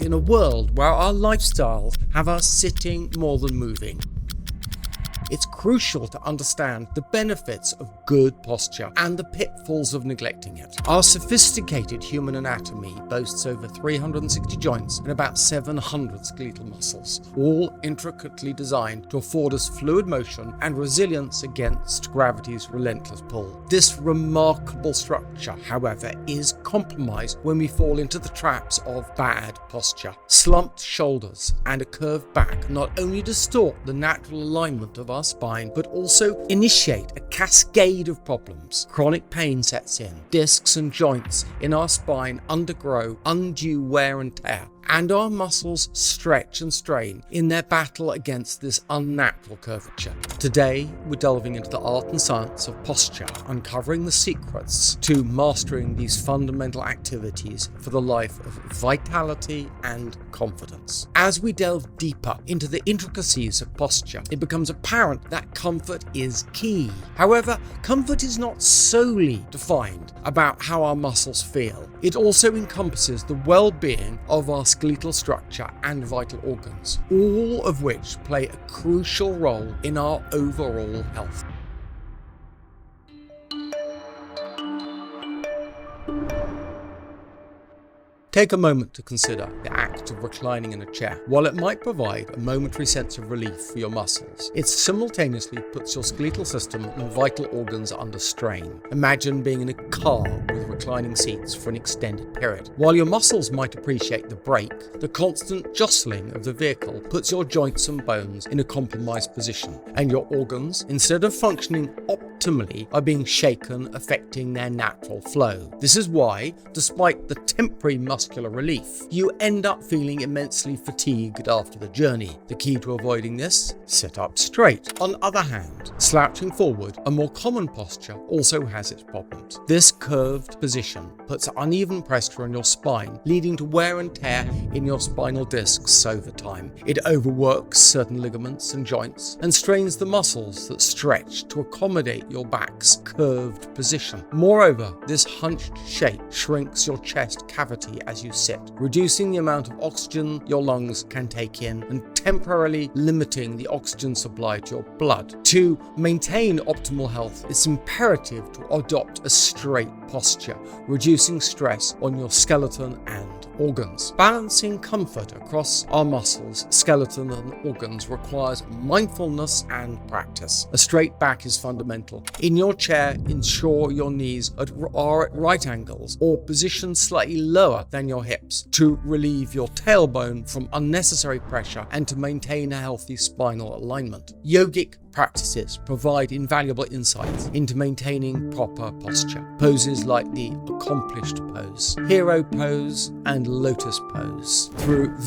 in a world where our lifestyles have us sitting more than moving. It's crucial to understand the benefits of good posture and the pitfalls of neglecting it. Our sophisticated human anatomy boasts over 360 joints and about 700 skeletal muscles, all intricately designed to afford us fluid motion and resilience against gravity's relentless pull. This remarkable structure, however, is compromised when we fall into the traps of bad posture. Slumped shoulders and a curved back not only distort the natural alignment of our spine, but also initiate a cascade of problems. Chronic pain sets in, discs and joints in our spine undergo undue wear and tear, and our muscles stretch and strain in their battle against this unnatural curvature. Today, we're delving into the art and science of posture, uncovering the secrets to mastering these fundamental activities for the life of vitality and confidence. As we delve deeper into the intricacies of posture, it becomes apparent that comfort is key. However, comfort is not solely defined about how our muscles feel. It also encompasses the well-being of our skeletal structure and vital organs, all of which play a crucial role in our overall health. Take a moment to consider the act of reclining in a chair. While it might provide a momentary sense of relief for your muscles, it simultaneously puts your skeletal system and vital organs under strain. Imagine being in a car with reclining seats for an extended period. While your muscles might appreciate the brake, the constant jostling of the vehicle puts your joints and bones in a compromised position, and your organs, instead of functioning optimally, are being shaken, affecting their natural flow. This is why, despite the temporary muscular relief, you end up feeling immensely fatigued after the journey. The key to avoiding this? Sit up straight. On the other hand, slouching forward, a more common posture, also has its problems. This curved position puts uneven pressure on your spine, leading to wear and tear in your spinal discs over time. It overworks certain ligaments and joints and strains the muscles that stretch to accommodate your back's curved position. Moreover, this hunched shape shrinks your chest cavity as you sit, reducing the amount of oxygen your lungs can take in and temporarily limiting the oxygen supply to your blood. To maintain optimal health, it's imperative to adopt a straight posture, reducing stress on your skeleton and organs. Balancing comfort across our muscles, skeleton, and organs requires mindfulness and practice. A straight back is fundamental. In your chair, ensure your knees are at right angles or positioned slightly lower than your hips to relieve your tailbone from unnecessary pressure and to maintain a healthy spinal alignment. Yogic practices provide invaluable insights into maintaining proper posture. Poses like the accomplished pose, hero pose, and lotus pose,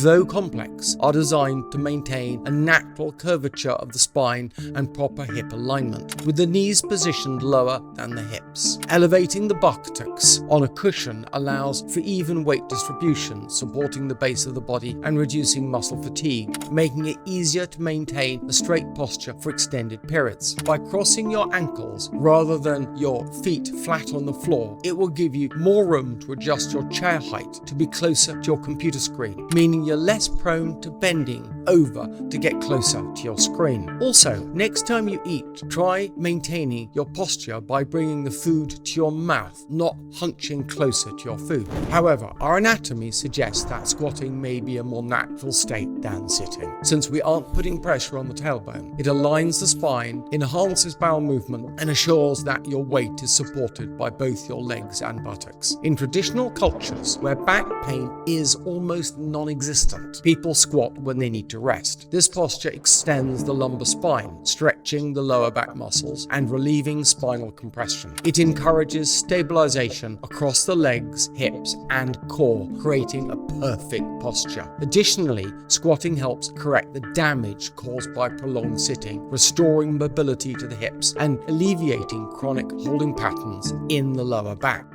though complex, are designed to maintain a natural curvature of the spine and proper hip alignment, with the knees positioned lower than the hips. Elevating the buttocks on a cushion allows for even weight distribution, supporting the base of the body and reducing muscle fatigue, making it easier to maintain a straight posture for extended periods. By crossing your ankles rather than your feet flat on the floor, it will give you more room to adjust your chair height to be closer to your computer screen, meaning you're less prone to bending over to get closer to your screen. Also, next time you eat, try maintaining your posture by bringing the food to your mouth, not hunching closer to your food. However, our anatomy suggests that squatting may be a more natural state than sitting. Since we aren't putting pressure on the tailbone, it aligns the spine, enhances bowel movement, and assures that your weight is supported by both your legs and buttocks. In traditional cultures, where back pain is almost non-existent, people squat when they need to rest. This posture extends the lumbar spine, stretching the lower back muscles and relieving spinal compression. It encourages stabilization across the legs, hips, and core, creating a perfect posture. Additionally, squatting helps correct the damage caused by prolonged sitting, restoring mobility to the hips and alleviating chronic holding patterns in the lower back.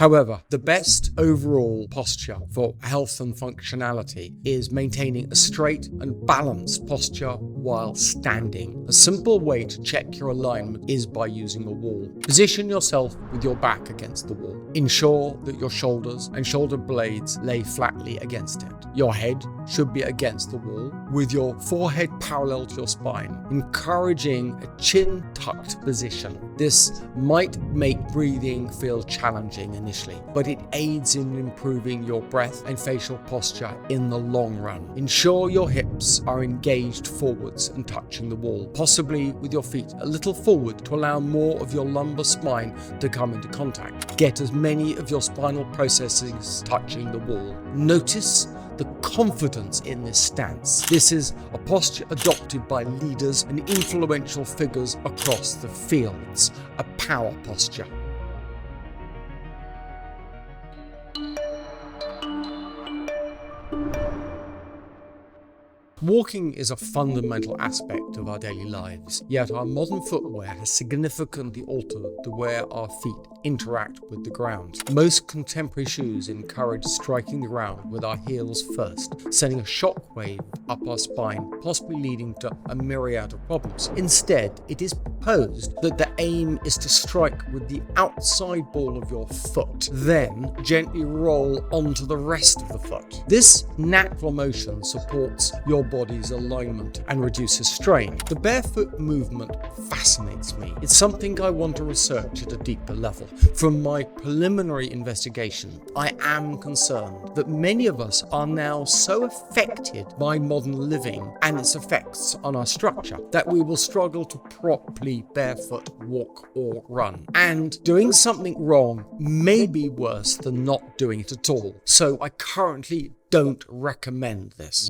However, the best overall posture for health and functionality is maintaining a straight and balanced posture while standing. A simple way to check your alignment is by using a wall. Position yourself with your back against the wall. Ensure that your shoulders and shoulder blades lay flatly against it. Your head should be against the wall with your forehead parallel to your spine, encouraging a chin-tucked position. This might make breathing feel challenging initially, but it aids in improving your breath and facial posture in the long run. Ensure your hips are engaged forwards and touching the wall, possibly with your feet a little forward to allow more of your lumbar spine to come into contact. Get as many of your spinal processes touching the wall. Notice the confidence in this stance. This is a posture adopted by leaders and influential figures across the fields, a power posture. Walking is a fundamental aspect of our daily lives, yet our modern footwear has significantly altered the way our feet interact with the ground. Most contemporary shoes encourage striking the ground with our heels first, sending a shockwave up our spine, possibly leading to a myriad of problems. Instead, it is proposed that the aim is to strike with the outside ball of your foot, then gently roll onto the rest of the foot. This natural motion supports your body's alignment and reduces strain. The barefoot movement fascinates me. It's something I want to research at a deeper level. From my preliminary investigation, I am concerned that many of us are now so affected by modern living and its effects on our structure that we will struggle to properly barefoot walk or run. And doing something wrong may be worse than not doing it at all. So I currently don't recommend this.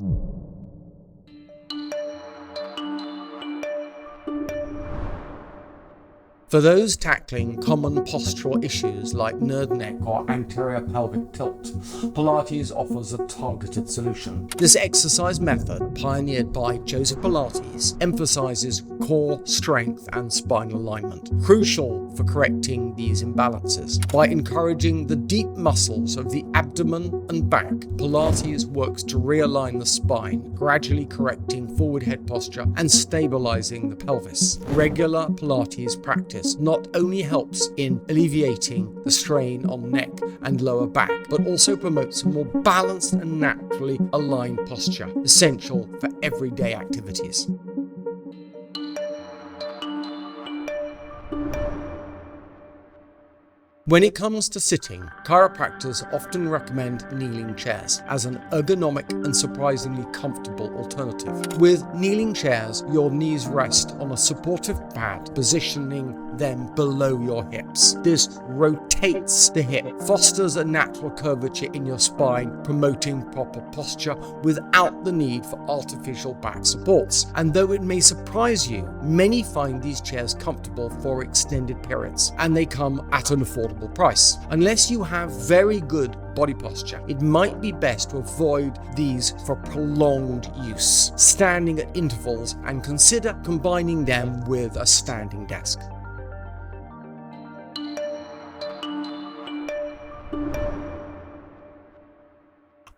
For those tackling common postural issues like nerd neck or anterior pelvic tilt, Pilates offers a targeted solution. This exercise method, pioneered by Joseph Pilates, emphasizes core strength and spinal alignment, crucial for correcting these imbalances. By encouraging the deep muscles of the abdomen and back, Pilates works to realign the spine, gradually correcting forward head posture and stabilizing the pelvis. Regular Pilates practice not only helps in alleviating the strain on neck and lower back, but also promotes a more balanced and naturally aligned posture, essential for everyday activities. When it comes to sitting, chiropractors often recommend kneeling chairs as an ergonomic and surprisingly comfortable alternative. With kneeling chairs, your knees rest on a supportive pad, positioning them below your hips. This rotates the hip, fosters a natural curvature in your spine, promoting proper posture without the need for artificial back supports. And though it may surprise you, many find these chairs comfortable for extended periods, and they come at an affordable price. Unless you have very good body posture, it might be best to avoid these for prolonged use, standing at intervals, and consider combining them with a standing desk.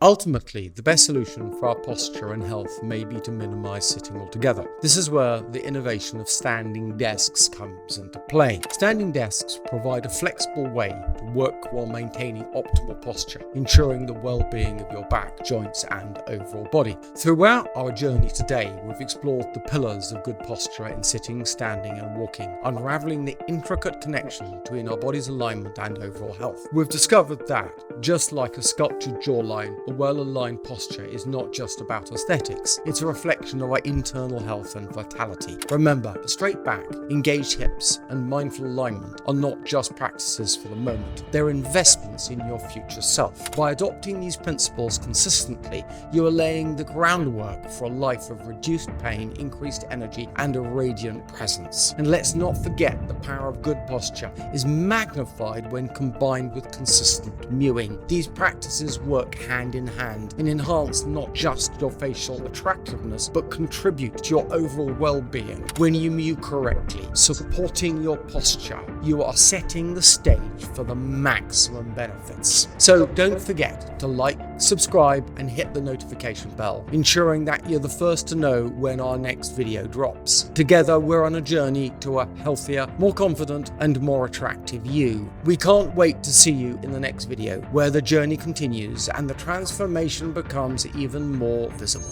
Ultimately, the best solution for our posture and health may be to minimize sitting altogether. This is where the innovation of standing desks comes into play. Standing desks provide a flexible way to work while maintaining optimal posture, ensuring the well-being of your back, joints, and overall body. Throughout our journey today, we've explored the pillars of good posture in sitting, standing, and walking, unraveling the intricate connection between our body's alignment and overall health. We've discovered that, just like a sculptured jawline, a well-aligned posture is not just about aesthetics, it's a reflection of our internal health and vitality. Remember, a straight back, engaged hips, and mindful alignment are not just practices for the moment, they're investments in your future self. By adopting these principles consistently, you are laying the groundwork for a life of reduced pain, increased energy, and a radiant presence. And let's not forget, the power of good posture is magnified when combined with consistent mewing. These practices work hand in in hand and enhance not just your facial attractiveness, but contribute to your overall well-being. When you mew correctly, supporting your posture, you are setting the stage for the maximum benefits. So don't forget to like, subscribe, and hit the notification bell, ensuring that you're the first to know when our next video drops. Together, we're on a journey to a healthier, more confident, and more attractive you. We can't wait to see you in the next video, where the journey continues and the transformation becomes even more visible.